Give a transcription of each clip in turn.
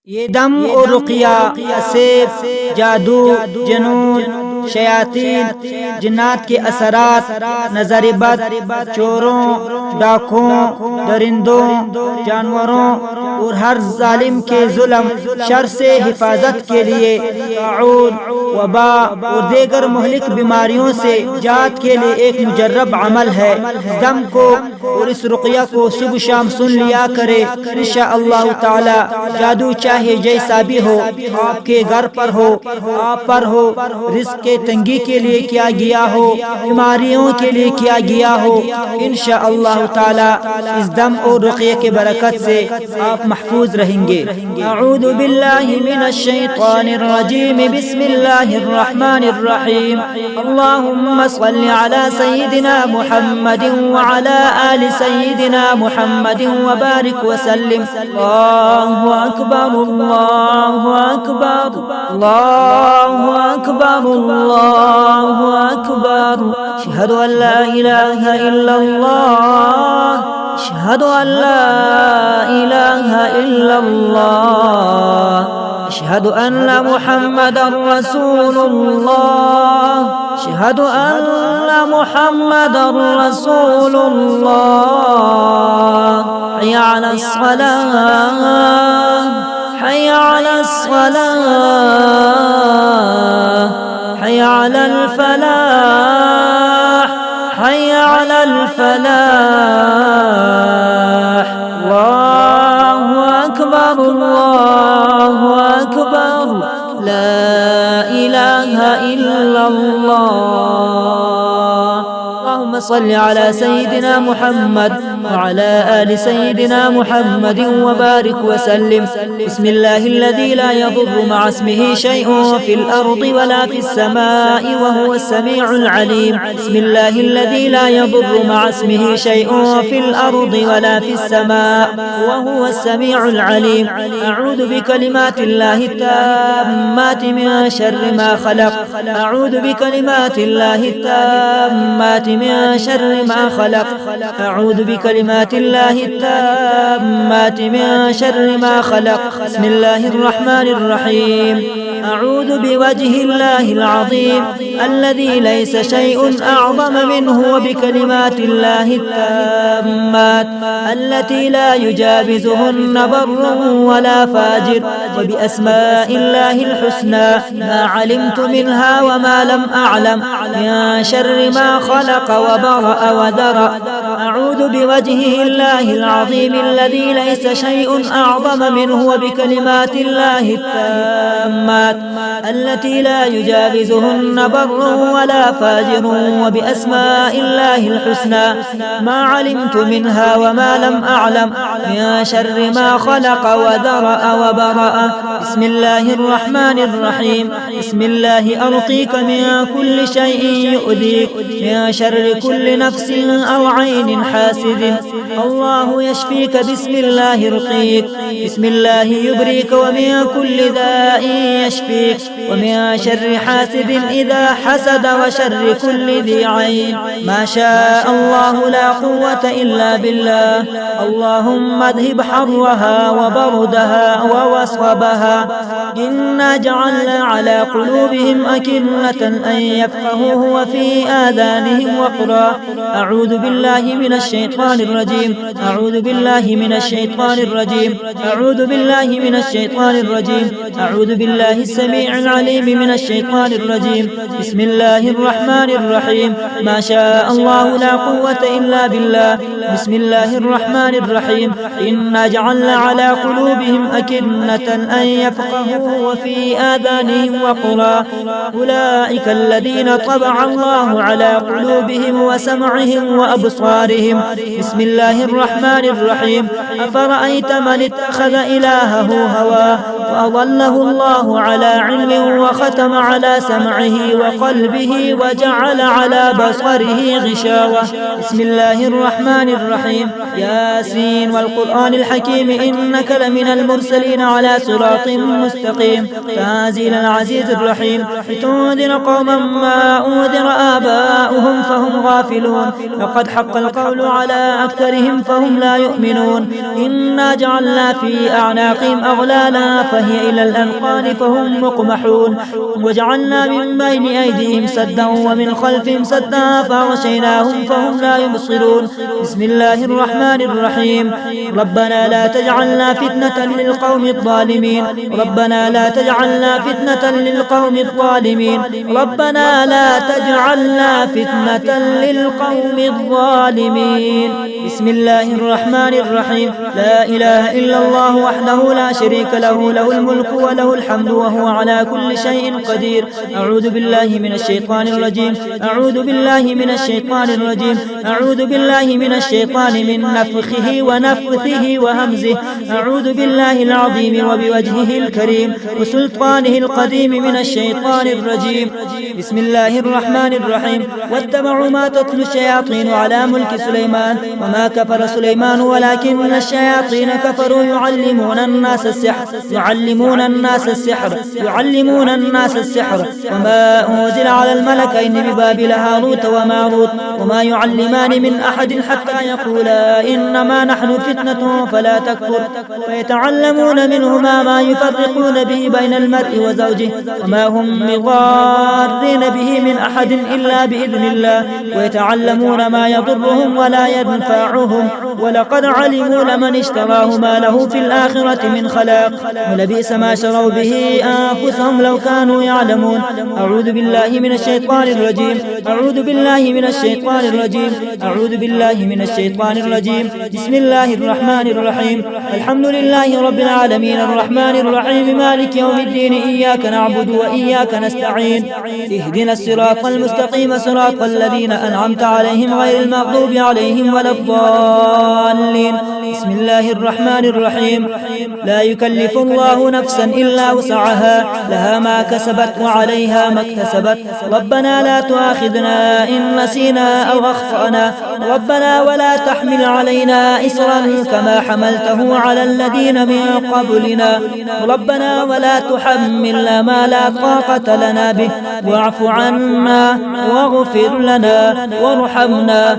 ये दम और रुकिया, असेब, जादू, जुनून, शयातीन, जिन्नात के असरात, नजर बद, चोरों, डाकुओं, दरिंदों, जानवरों और हर जालिम के जुल्म शर से हिफाजत के लिए ताउन, वबा और दीगर मुहलिक बीमारियों से जात के लिए एक मुजर्रब अमल है। दम को और इस रुकिया को सुबह शाम सुन लिया करे। इंशाअल्लाह ताला जादू चाहे जैसा भी हो, आपके घर पर हो, आप पर हो, रिस्क के तंगी के लिए किया गया हो, बीमारियों के लिए किया गया हो, इंशाअल्लाह ताला इस दम और रुकिया के बरकत से आप महफूज रहेंगे। अऊज़ु बिल्लाहि मिनश शैतानिर रजीम, बिस्मिल्लाहिर रहमानिर रहीम। अल्लाहुम्मा सल्लि अला सय्यिदिना मुहम्मदिन व अला आलि सय्यिदिना मुहम्मदिन व बारिक व सल्लिम। अल्लाहु अकबर, अल्लाहु अकबर, अल्लाहु अकबर, अल्लाहु अकबर। अशहदु अन ला इलाहा इल्लल्लाह, अशहदु अन ला इलाहा इल्लल्लाह, अशहदु अन्न मुहम्मदर रसूलुल्लाह, अशहदु अन्न मुहम्मदर रसूलुल्लाह। हय्या अलस सलाह, हय्या अलस सलाह, हय्या अलल फलाह, हय्या अलल फलाह। अल्लाहु अकबर, अल्लाहु अकबर, ला इलाहा इल्लल्लाह। अल्लाहुम्मा सल्लि अला सय्यिदिना मुहम्मद व अला आलि सय्यिदिना मुहम्मद व बारिक व सल्लिम। बिस्मिल्लाहिल्लज़ी ला यदुर्रु मअ इस्मिही शैउन फिल अर्दि वला फिस समाई व हुवस समीउल अलीम। बिस्मिल्लाहिल्लज़ी ला यदुर्रु मअ इस्मिही शैउन फिल अर्दि वला फिस समाई व हुवस समीउल अलीम। अऊज़ु बिकलिमातिल्लाहि ताम्माति मिन शर्रि मा खलक़, अऊज़ु बिकलिमातिल्लाहि ताम्माति मिन शर्रि मा खलक़, अऊज़ु बिकलिमातिल्लाहि ताम्माति मिन शर्रि मा खलक़। बिस्मिल्लाहिर रहमानिर रहीम। अऊज़ु बिवजहिल्लाहिल अज़ीम अल्लज़ी लैसा शैउन अअज़म मिन्हु व बिकलिमातिल्लाहि ताम्मात अल्लती ला युजाविज़ुहुन्न बर्रुन वला फाजिर व बिअस्माइल्लाहिल हुस्ना मा अलिमतु मिन्हा व मा लम अअलम मिन शर्रि मा खलक़ व बरअ व दरअ। अऊज़ु बिवजहिल्लाहिल अज़ीम अल्लज़ी लैसा शैउन अअज़म मिन्हु व बिकलिमातिल्लाहि ताम्मात التي لا يجاوزهن بر ولا فاجر وبأسماء الله الحسنى ما علمت منها وما لم أعلم من شر ما خلق وذرأ وبرأ. بسم الله الرحمن الرحيم. بسم الله أرقيك من كل شيء يؤذيك من شر كل نفس أو عين حاسد. الله يشفيك بسم الله رقيك. بسم الله يبريك ومن كل داء يشفيك ومن شر حاسد إذا حسد وشر كل ذي عين. ما شاء الله لا قوة إلا بالله. اللهم اذهب حرها وبردها ووصبها. إنا جعلنا على قلوبهم أكنة أن يفقهوه وفي آذانهم وقرا. أعوذ بالله من الشيطان الرجيم. أعوذ بالله من الشيطان الرجيم. أعوذ بالله من الشيطان الرجيم. أعوذ بالله السميع العليم من الشيطان الرجيم. بسم الله الرحمن الرحيم. ما شاء الله لا قوة إلا بالله. بسم الله الرحمن الرحيم. إنا جعلنا على قلوبهم أكنة أن يفقهوا وفي آذانهم وقرا. أولئك الذين طبع الله على قلوبهم وسمعهم وأبصارهم. بسم الله الرحمن الرحيم. أفرأيت من اتخذ إلهه هواه وأضله الله على علم وختم على سمعه وقلبه وجعل على بصره غشاوة. بسم الله الرحمن الرحيم. ياسين والقرآن الحكيم إنك لمن المرسلين على صراط مستقيم. تنزيل العزيز الرحيم. لتنذر قوما ما أنذر آباؤهم فهم غافلون. لقد حق القول على أكثرهم فهم لا يؤمنون إنا جعلنا في أعناقهم أغلالا فهي إلى الأذقان فهم مقمحون وجعلنا من بين أيديهم سدا ومن خلفهم سدا فأغشيناهم فهم لا يبصرون بسم الله الرحمن الرحيم ربنا لا تجعلنا فتنة للقوم الظالمين ربنا لا تجعلنا فتنة للقوم الظالمين ربنا لا تجعلنا فتنة للقوم الظالمين بسم الله الرحمن الرحيم لا إله إلا الله وحده لا شريك له له الملك وله الحمد وهو على كل شيء قدير أعوذ بالله من الشيطان الرجيم أعوذ بالله من الشيطان الرجيم أعوذ بالله من الشيطان من نفخه ونفثه وهمزه أعوذ بالله العظيم وبوجهه الكريم وسلطانه القديم من الشيطان الرجيم بسم الله الرحمن الرحيم واتبعوا ما تتلو الشياطين على ملك سليمان وما كفر سليمان ولكن الشياطين كفروا يعلمون الناس السحر وما أنزل على الملكين ببابل هاروت وماروت وما يعلمان من أحد حتى يقولا إنما نحن فتنة فلا تكفر فيتعلمون منهما ما يفرقون به بين المرء وزوجه وما هم بضارين به من أحد إلا بإذن الله ويتعلمون ما يضرهم ولا ينفعهم ولقد علموا لمن اشتراه ما له في الآخرة من خلاق ولبئس ما شروا به أنفسهم لو كانوا يعلمون أعوذ بالله من الشيطان الرجيم أعوذ بالله من الشيطان الرجيم أعوذ بالله من الشيطان الرجيم بسم الله الرحمن الرحيم الحمد لله رب العالمين الرحمن الرحيم مالك يوم الدين إياك نعبد وإياك نستعين اهدنا الصراط المستقيم صراط الذين أنعمت عليهم غير المغضوب عليهم ولا الضالين بسم الله الرحمن الرحيم لا يكلف الله نفسا إلا وسعها لها ما كسبت وعليها ما اكتسبت ربنا لا تؤاخذنا إن نسينا أو أخطأنا ربنا ولا تحمل علينا إصرا كما حملته على الذين من قبلنا ربنا ولا تحملنا ما لا طاقة لنا به واعف عنا واغفر لنا وارحمنا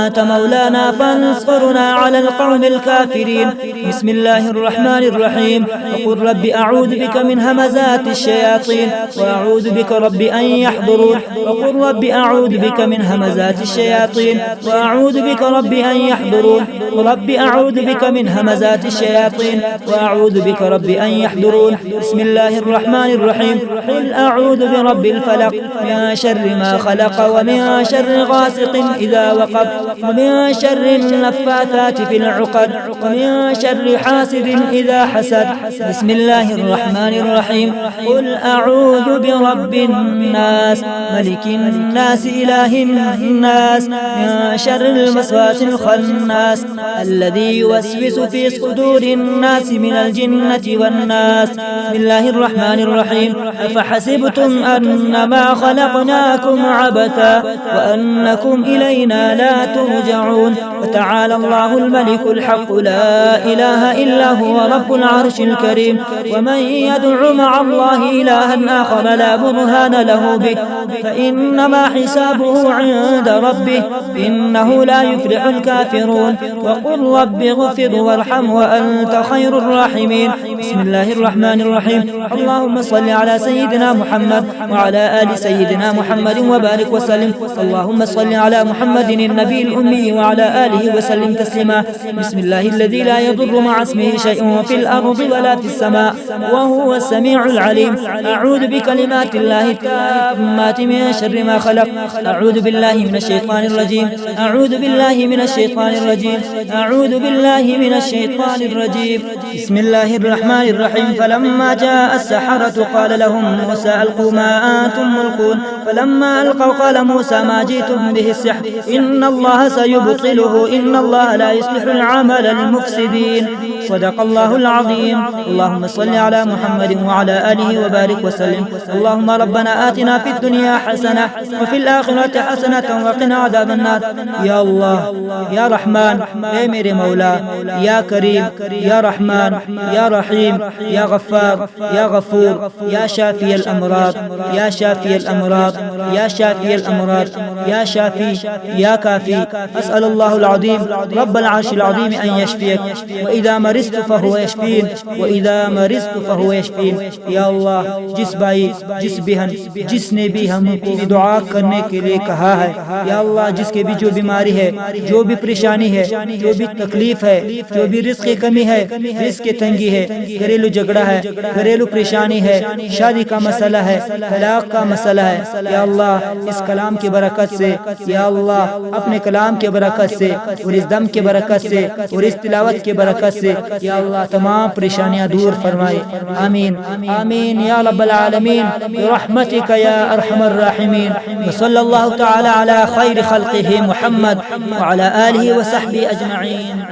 أنت مولانا فانصرنا على القوم الكافرين بسم الله الرحمن الرحيم وقل رب أعوذ بك من همزات الشياطين وأعوذ بك رب أن يحضرون وقل رب أعوذ بك من همزات الشياطين وأعوذ بك رب أن يحضرون ورب أعوذ بك من همزات الشياطين وأعوذ بك رب أن يحضرون بسم الله الرحمن الرحيم قل أعوذ برب الفلق من شر ما خلق ومن شر غاسق إذا وقب ومن شر النفاثات في العقد ومن شر حاسد إذا حسد بسم الله الرحمن الرحيم قل أعوذ برب الناس ملك الناس إله الناس من شر الوسواس الخناس الذي يوسوس في صدور الناس من الجنة والناس بسم الله الرحمن الرحيم أفحسبتم أنما خلقناكم عبثا وأنكم إلينا لا ترجعون وتعالى الله الملك الحق لا إله إلا هو رب العرش الكريم ومن يدع مع الله إلها آخر لا برهان له به فإنما حسابه عند ربه إنه لا يفلح الكافرون وقل رب اغفر وارحم وأنت خير الراحمين بسم الله الرحمن الرحيم اللهم صل على سيدنا محمد وعلى آل سيدنا محمد وبارك وسلم اللهم صل على محمد النبي الأمي وعلى آله وسلم تسليما بسم الله الذي لا يضر مع اسمه شيء في الأرض ولا في السماء وهو السميع العليم أعوذ بكلمات الله التامات من شر ما خلق أعوذ بالله من الشيطان الرجيم أعوذ بالله من الشيطان الرجيم أعوذ بالله من الشيطان الرجيم بسم الله الرحمن الرحيم فلما جاء السحرة قال لهم موسى ألقوا ما أنتم ملقون فلما ألقوا قال موسى ما جئتم به السحر إن الله سيبطله إن الله لا يصلح العمل المفسدين صدق الله العظيم اللهم صل على محمد وعلى آله وبارك وسلم اللهم ربنا آتنا في الدنيا حسنة وفي الآخرة حسنة وقنا عذاب النار يا الله يا رحمن اے میرے مولا یا کریم یا رحمان رحمن یا رحیم یا غفار یا غفور یا شافی الامراض یا شافی الامراض یا شافی الامراض یا شافی یا کافی اسأل الله العظيم رب العرش العظيم أن يشفيك وإذا مرضت فهو يشفين وإذا مرضت فهو يشفين یا اللہ جس بھائی جس بہن جس نے بھی ہم کو دعا کرنے کے لیے کہا ہے یا اللہ جس کے بھی جو بیماری ہے جو بھی پریشانی ہے جو بھی تکلیف ہے جو بھی رزق کی کمی ہے رزق کی تنگی ہے گھریلو جھگڑا ہے گھریلو پریشانی ہے شادی کا مسئلہ ہے طلاق کا مسئلہ ہے یا اللہ اس کلام کی برکت سے یا اللہ اپنے کلام کے برکت سے اور اس دم کے برکت سے اور اس تلاوت کے برکت سے یا اللہ تمام پریشانیاں دور فرمائے آمین آمین یا رب العالمین برحمتک یا ارحم الراحمین وصلی اللہ تعالی علی خیر خلقہ محمد وعلى آلہ وصحبہ اجمعین